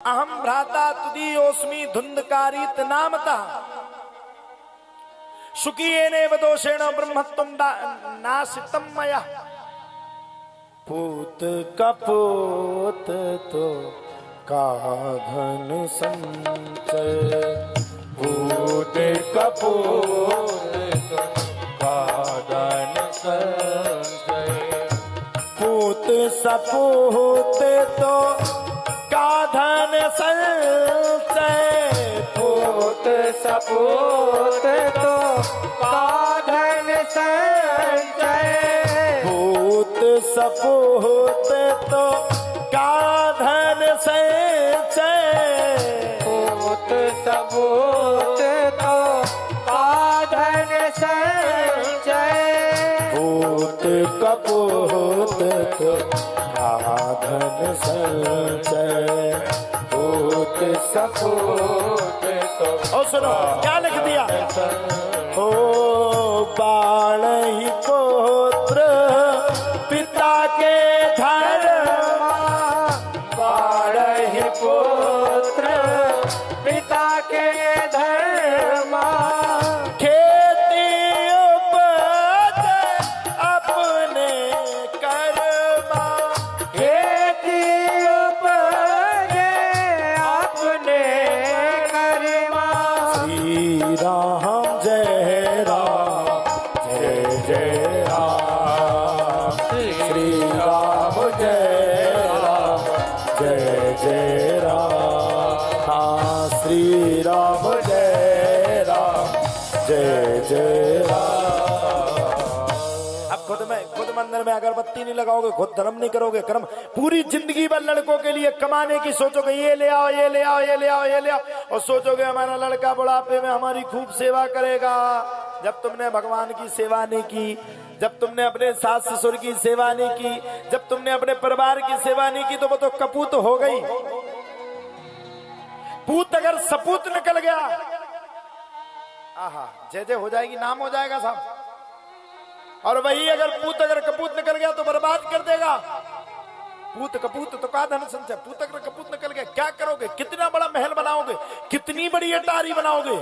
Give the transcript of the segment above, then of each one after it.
अहम भ्राता तुदीयोस्मि धुंधकारित नामता शुकीयेनेव दोषेण ब्रह्मत्वं नाशितं मया। पूत कपूत तो काघन संचय, पूत कपूत तो काघन संचय, पूत सपूत तो काधन संचय, पूत सपूत तो काधन संचय, पूत सपूत तो काधन संचय, पूत सपूत तो काधन संचय, पूत कपूत तो काधन संचय, पूत सपूत तो। और सुनो क्या लिख दिया, ओ बाण ही पुत्र पिता के धर्म, बाण ही पुत्र पिता के धर्म, खेती उपज अपने कर्म, खेती उपज अपने कर्म। श्री राम जय राम जय जय राम, श्री राम जय राम जय जय राम, हाँ श्री राम जय राम जय जय राम। अब खुद मंदिर में अगरबत्ती नहीं लगाओगे, खुद धर्म नहीं करोगे, कर्म पूरी जिंदगी भर लड़कों के लिए कमाने की सोचोगे, ये ले आओ ये ले आओ ये ले आओ ये ले आओ, और सोचोगे हमारा लड़का बुढ़ापे में हमारी खूब सेवा करेगा। जब तुमने भगवान की सेवा नहीं की, जब तुमने अपने सास ससुर की सेवा नहीं की, जब तुमने अपने परिवार की सेवा नहीं की, तो वो तो कपूत हो गई। पूत अगर सपूत निकल गया, आहा जय जय हो जाएगी, नाम हो जाएगा साहब। और वही अगर पूत अगर कपूत निकल गया तो बर्बाद कर देगा। पूत कपूत तो का धन संचय, पूत अगर कपूत निकल गया क्या करोगे, कितना बड़ा महल बनाओगे, कितनी बड़ी अटारी बनाओगे,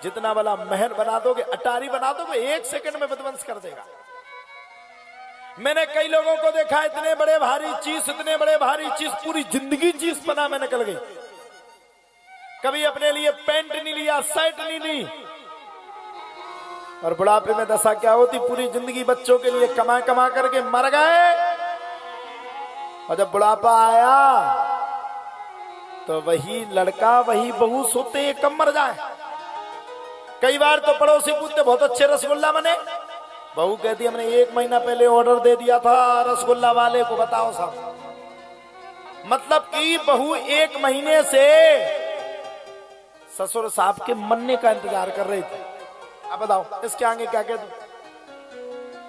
जितना बड़ा महल बना दोगे, अटारी बना दोगे, 1 सेकंड में विध्वंस कर देगा। मैंने कई लोगों को देखा, इतने बड़े भारी चीज, इतने बड़े भारी चीज, पूरी जिंदगी चीज बना में निकल गई। कभी अपने लिए पैंट नहीं लिया, शर्ट नहीं ली, और बुढ़ापे में दशा क्या होती, पूरी जिंदगी बच्चों के लिए कमा कमा करके मर गए, और जब बुढ़ापा आया तो वही लड़का वही बहू सोते हैं कम मर जाए। कई बार तो पड़ोसी पूछते बहुत अच्छे रसगुल्ला बने, बहू कहती हमने 1 महीना पहले ऑर्डर दे दिया था रसगुल्ला वाले को, बताओ साहब। मतलब कि बहू 1 महीने से ससुर साहब के मरने का इंतजार कर रही थी। अब बताओ इसके आगे क्या कह दूं।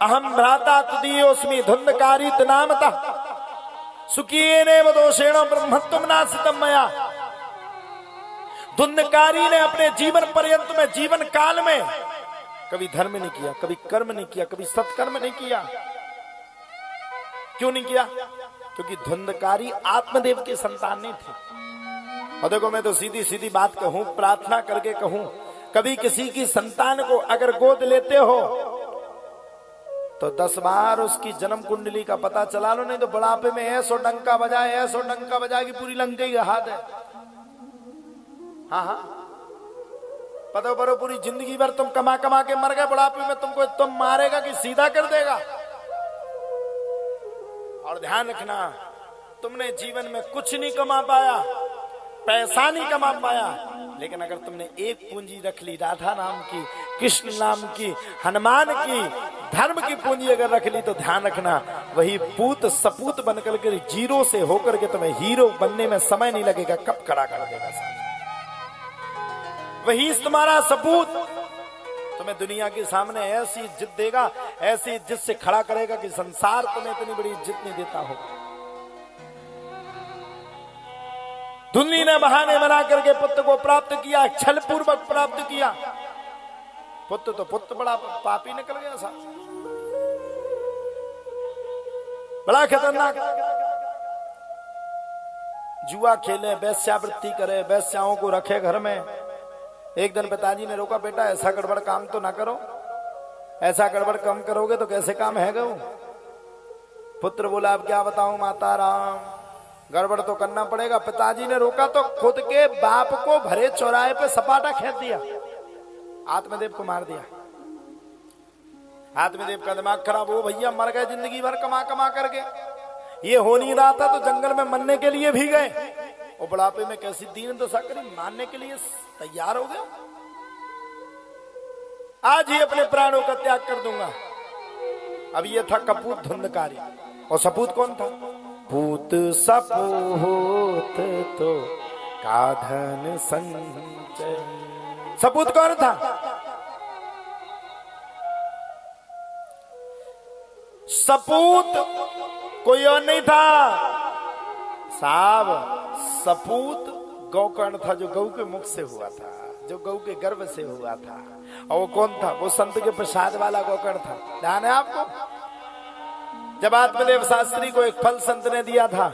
अहम भ्राता तुदीयोस्मि धुंधकारित नामता शुकीयेनेव दोषेण ब्रह्मत्वं नाशितं मया। धुंधकारी ने अपने जीवन पर्यंत में, जीवन काल में कभी धर्म नहीं किया, कभी कर्म नहीं किया, कभी सत्कर्म नहीं किया। क्यों नहीं किया? क्योंकि धुंधकारी आत्मदेव के संतान नहीं थे। और देखो मैं तो सीधी सीधी बात कहूं, प्रार्थना करके कहूं, कभी किसी की संतान को अगर गोद लेते हो तो 10 बार उसकी जन्म कुंडली का पता चला लो, नहीं तो बुढ़ापे में ऐसो डंका बजाए, ऐसो डंका बजाए कि पूरी लंका ही हाथ है। हाँ हाँ पता पड़ो, पूरी जिंदगी भर तुम कमा कमा के मर गए, बुढ़ापे में तुम मारेगा कि सीधा कर देगा। और ध्यान रखना, तुमने जीवन में कुछ नहीं कमा पाया, पैसा नहीं कमा पाया, लेकिन अगर तुमने एक पूंजी रख ली, राधा नाम की, कृष्ण नाम की, हनुमान की, धर्म की पूंजी अगर रख ली, तो ध्यान रखना वही पूत सपूत बनकर के जीरो से होकर के तुम्हें हीरो बनने में समय नहीं लगेगा, कब खड़ा कर देगा। वही तुम्हारा सपूत तुम्हें दुनिया के सामने ऐसी इज्जत देगा, ऐसी इज्जत से खड़ा करेगा कि संसार तुम्हें इतनी बड़ी इज्जत नहीं देता हो। धुंधली ने बहाने बना करके पुत्र को प्राप्त किया, छल पूर्वक प्राप्त किया। पुत्र तो पुत्र बड़ा पापी निकल गया साहब, बड़ा खतरनाक। जुआ खेले, वैश्यावृत्ति करे, वैश्याओं को रखे घर में। एक दिन पिताजी ने रोका, बेटा ऐसा गड़बड़ काम तो ना करो, ऐसा गड़बड़ काम करोगे तो कैसे काम है गो। पुत्र बोला, अब क्या बताऊं माता राम, गड़बड़ तो करना पड़ेगा। पिताजी ने रोका तो खुद के बाप को भरे चौराहे पे सपाटा खेत दिया, आत्मदेव को मार दिया। आत्मदेव का दिमाग खराब हो, भैया मर गए जिंदगी भर कमा कमा करके, ये हो नहीं रहा था तो जंगल में मरने के लिए भी गए, और बुढ़ापे में कैसी दीन दशा करी, मारने के लिए तैयार हो गया। आज ही अपने प्राणों का त्याग कर दूंगा। अब ये था कपूत धुंधकारी, और सपूत कौन था? पूत सपूत तो काधन संचय। सपूत कौन था? सपूत कोई और नहीं था साहब, सपूत गौकर्ण था, जो गौ के मुख से हुआ था, जो गौ के गर्भ से हुआ था। और वो कौन था? वो संत के प्रसाद वाला गौकर्ण था। ध्यान है आपको? जब आत्मदेव शास्त्री को एक फल संत ने दिया था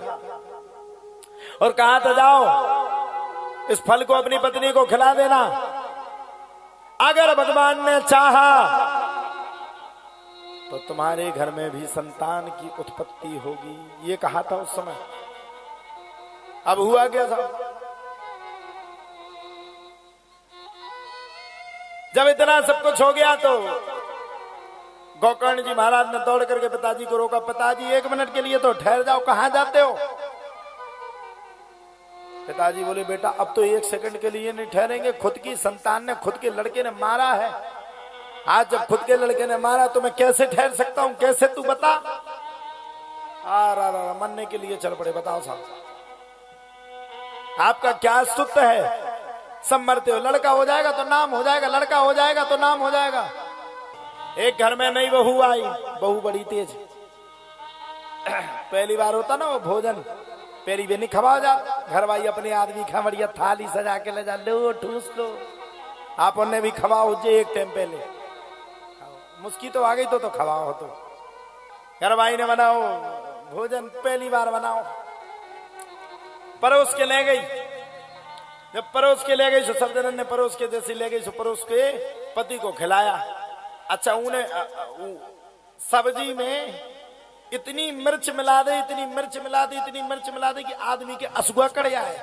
और कहा था, जाओ इस फल को अपनी पत्नी को खिला देना, अगर भगवान ने चाहा तो तुम्हारे घर में भी संतान की उत्पत्ति होगी। ये कहा था उस समय। अब हुआ क्या था? जब इतना सब कुछ हो गया तो गौकर्ण जी महाराज ने दौड़ करके पिताजी को रोका, पिताजी 1 मिनट के लिए तो ठहर जाओ, कहां जाते हो? पिताजी बोले, बेटा अब तो 1 सेकंड के लिए नहीं ठहरेंगे, खुद की संतान ने, खुद के लड़के ने मारा है। आज जब खुद के लड़के ने मारा तो मैं कैसे ठहर सकता हूं? कैसे, तू बता। मरने के लिए चल पड़े। बताओ साहब, आपका क्या अस्तित्व है? सब मरते हो, लड़का हो जाएगा तो नाम हो जाएगा, लड़का हो जाएगा तो नाम हो जाएगा। एक घर में नई बहू आई, बहू बड़ी तेज, पहली बार होता ना वो भोजन, पेरी भी नहीं खवा जा, घर वाई अपने आदमी खा, बढ़िया थाली सजा के ले जा, लो ठूस लो, आप उन्हें भी खवाओ जे एक टाइम पहले। मुस्की तो आ गई तो खवाओ हो, तो घर वाई ने बनाओ भोजन, पहली बार बनाओ, परोस के ले गई। जब परोस के ले गई तो सब जनन ने परोस के जैसी ले गई, सो परोस के पति को खिलाया। अच्छा, उन्हें सब्जी में इतनी मिर्च मिला दे, इतनी मिर्च मिला दी, इतनी मिर्च मिला दी कि आदमी के असुआ कड़ जाए।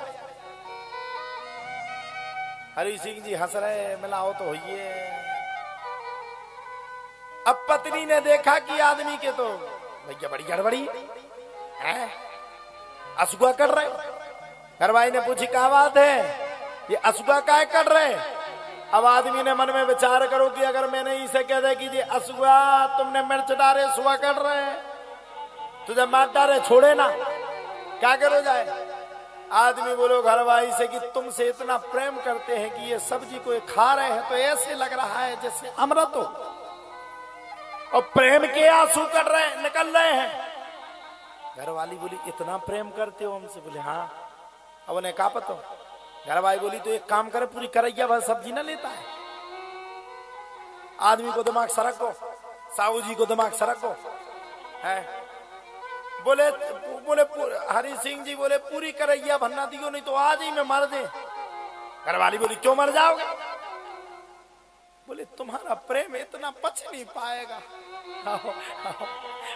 हरि सिंह जी हंस रहे, मिलाओ तो होइए। अब पत्नी ने देखा कि आदमी के तो भैया बड़ी गड़बड़ी है, असुआ कर रहे। घरवाई ने पूछी, क्या बात है, ये असुआ काहे कर रहे? अब आदमी ने मन में विचार करो कि अगर मैंने इसे कह दे कि ये असुआ तुमने मिर्च डाले, सुआ कर रहे, तुझे मार डाले, छोड़े ना, क्या करो जाए? आदमी बोलो घरवाई से कि तुमसे इतना प्रेम करते हैं कि ये सब्जी को खा रहे हैं तो ऐसे लग रहा है जैसे अमृत हो, और प्रेम के आंसू कर रहे हैं, निकल रहे हैं। घरवाली बोली, इतना प्रेम करते हो हमसे? बोले हाँ। अब उन्हें कहा पता, घरवाली बोली, तो एक काम करे, पूरी करैया भर सब्जी ना लेता है। आदमी को दिमाग सरक को, साहू जी को दिमाग सरक को है। बोले बोले हरि सिंह जी बोले, पूरी करैया भरना दियो, नहीं तो आज ही मैं मर दे। घरवाली बोली, क्यों मर जाओगे? बोले, तुम्हारा प्रेम इतना पच नहीं पाएगा।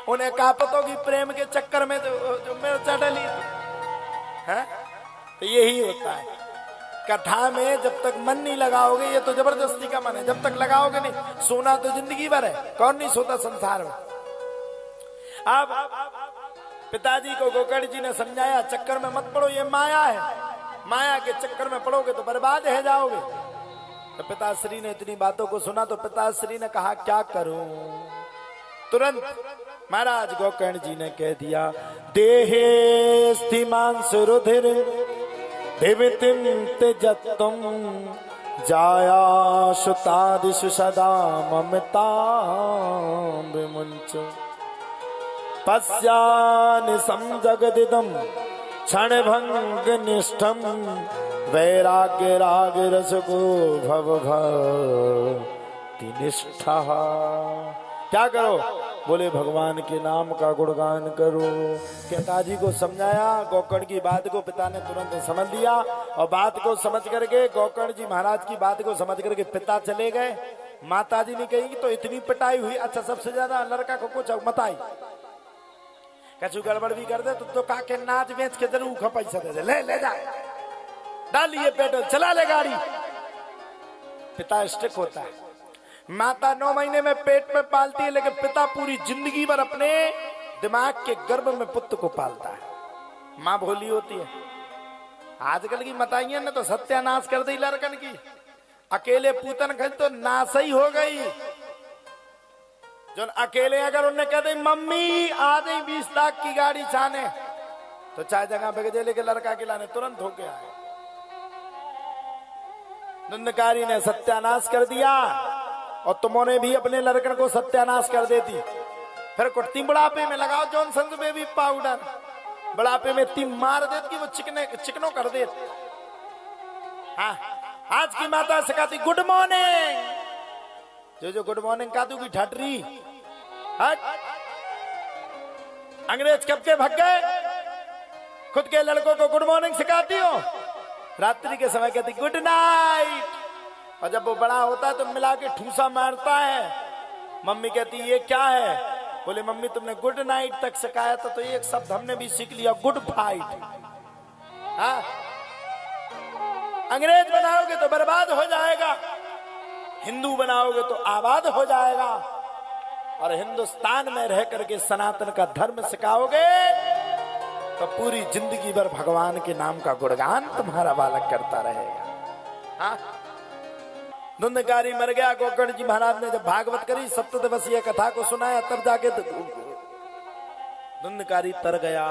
उन्हें कहा पता कि प्रेम के चक्कर में जो मिर्च डली है, तो यही होता है कथा में। जब तक मन नहीं लगाओगे, ये तो जबरदस्ती का मन है, जब तक लगाओगे नहीं, सोना तो जिंदगी भर है, कौन नहीं सोता संसार में। अब पिताजी को गोकर्ण जी ने समझाया, चक्कर में मत पड़ो, ये माया है, माया के चक्कर में पड़ोगे तो बर्बाद है जाओगे। तो पिताश्री ने इतनी बातों को सुना तो पिताश्री ने कहा, क्या करूं? तुरंत महाराज गोकर्ण जी ने कह दिया, देहे स्थिमान सुरुधिर दिवितिम त्यजत्तम जाया सुतादिषु सदा ममता विमुंच पश्यानि संजगदिदं क्षणभंग निष्ठम वैराग्य राग रसको भव भक्ति निष्ठा। क्या करो? बोले भगवान के नाम का गुणगान करो। पिताजी को समझाया, गोकर्ण की बात को पिता ने तुरंत समझ लिया और बात को समझ करके गोकर्ण जी महाराज की बात को समझ करके पिता चले गए। माताजी ने कही तो इतनी पिटाई हुई, अच्छा सबसे ज्यादा लड़का को कुछ मत आई, कछु गड़बड़ भी कर दे तो का के नाच बेच के जरूर पैसा दे, ले जाए, डालिए पेट्रोल, चला ले गाड़ी। पिता स्टिक होता है। माता 9 महीने में पेट में पालती है, लेकिन पिता पूरी जिंदगी भर अपने दिमाग के गर्भ में पुत्र को पालता है। माँ भोली होती है। आजकल की मताइयां ने तो सत्यानाश कर दी लड़कन की। अकेले पूतन खल तो नाश ही हो गई। जो अकेले अगर उन्हें कहते मम्मी आ गई 20 लाख की गाड़ी छाने, तो चाय जगह भेजे लेके लड़का के लाने तुरंत होके आए। धुंधकारी ने सत्यानाश कर दिया और तुमने भी अपने लड़कन को सत्यानाश कर देती। फिर कुर्ती बुढ़ापे में लगाओ जॉनसन बेबी पाउडर, बुढ़ापे में तीन मार देती, वो चिकनो कर देती। हाँ, आज की माता सिखाती गुड मॉर्निंग, जो गुड मॉर्निंग का दूंगी ठटरी। हट, अंग्रेज कब के भग गए, खुद के लड़कों को गुड मॉर्निंग सिखाती हो। रात्रि के समय कहती गुड नाइट, और जब वो बड़ा होता है तो मिला के ठूसा मारता है। मम्मी कहती ये क्या है, बोले मम्मी तुमने गुड नाइट तक सिखाया था, तो एक शब्द हमने भी सीख लिया गुड फाइट। हाँ, अंग्रेज बनाओगे तो बर्बाद हो जाएगा, हिंदू बनाओगे तो आबाद हो जाएगा। और हिंदुस्तान में रह करके सनातन का धर्म सिखाओगे तो पूरी जिंदगी भर भगवान के नाम का गुणगान तुम्हारा बालक करता रहेगा। हाँ, धुंधकारी मर गया। गोकर्ण जी महाराज ने जब भागवत करी, 7 दिवसीय कथा को सुनाया, तब जाके धुंधकारी तर गया।